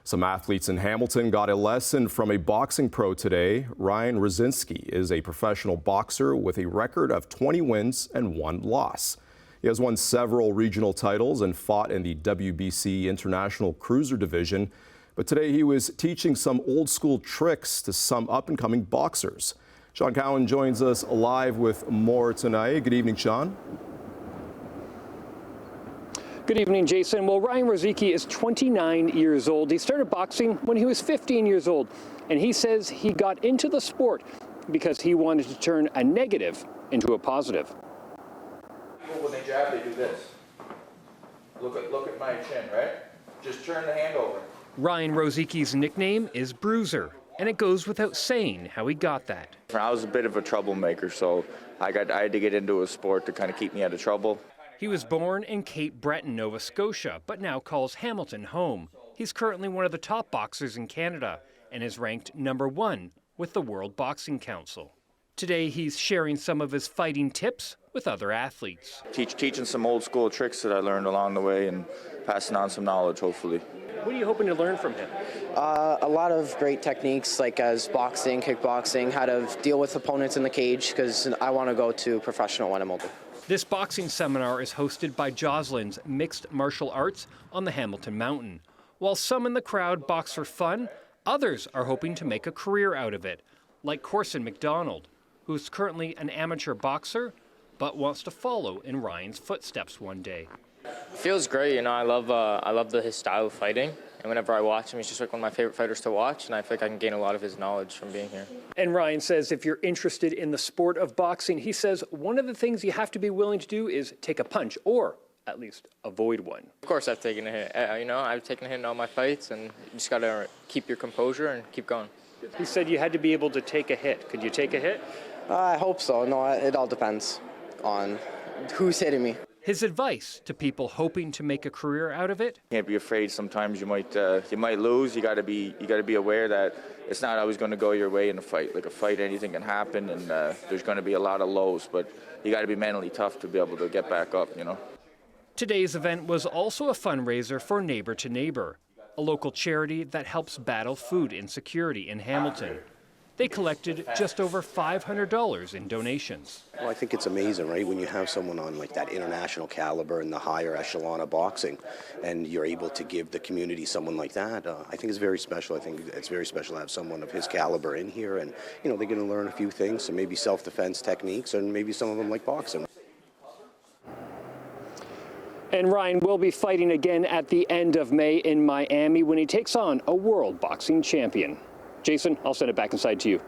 Some athletes in Hamilton got a lesson from a boxing pro today. Ryan Rozicki is a professional boxer with a record of 20 wins and 1 loss. He has won several regional titles and fought in the WBC International Cruiser division. But today he was teaching some old school tricks to some up-and-coming boxers. Sean Cowan joins us live with more tonight. Good evening, Sean. Good evening, Jason. Well, Ryan Rozicki is 29 years old. He started boxing when he was 15 years old, and he says he got into the sport because he wanted to turn a negative into a positive. When they jab, they do this. Look at my chin, right? Just turn the hand over. Ryan Rozicki's nickname is Bruiser, and it goes without saying how he got that. I was a bit of a troublemaker, so I had to get into a sport to kind of keep me out of trouble. He was born in Cape Breton, Nova Scotia, but now calls Hamilton home. He's currently one of the top boxers in Canada and is ranked #1 with the World Boxing Council. Today, he's sharing some of his fighting tips with other athletes. Teaching some old school tricks that I learned along the way and passing on some knowledge, hopefully. What are you hoping to learn from him? A lot of great techniques like as boxing, kickboxing, how to deal with opponents in the cage, because I want to go to professional when I'm older. This boxing seminar is hosted by Jocelyn's Mixed Martial Arts on the Hamilton Mountain. While some in the crowd box for fun, others are hoping to make a career out of it, like Corson McDonald, who's currently an amateur boxer, but wants to follow in Ryan's footsteps one day. It feels great, you know. I love his style of fighting, and whenever I watch him, he's just like one of my favorite fighters to watch, and I feel like I can gain a lot of his knowledge from being here. And Ryan says if you're interested in the sport of boxing, he says one of the things you have to be willing to do is take a punch, or at least avoid one. Of course I've taken a hit. You know, I've taken a hit in all my fights, and you just got to keep your composure and keep going. He said you had to be able to take a hit. Could you take a hit? I hope so. No, it all depends on who's hitting me. His advice to people hoping to make a career out of it: Can't be afraid. Sometimes you might lose. You got to be aware that it's not always going to go your way in a fight. Like a fight, anything can happen, and there's going to be a lot of lows. But you got to be mentally tough to be able to get back up. You know. Today's event was also a fundraiser for Neighbor to Neighbor, a local charity that helps battle food insecurity in Hamilton. They collected just over $500 in donations. Well, I think it's amazing, right, when you have someone on like that international caliber and the higher echelon of boxing, and you're able to give the community someone like that. I think it's very special. I think it's very special to have someone of his caliber in here, and you know they're going to learn a few things, so maybe self-defense techniques, and maybe some of them like boxing. And Ryan will be fighting again at the end of May in Miami when he takes on a world boxing champion. Jason, I'll send it back inside to you.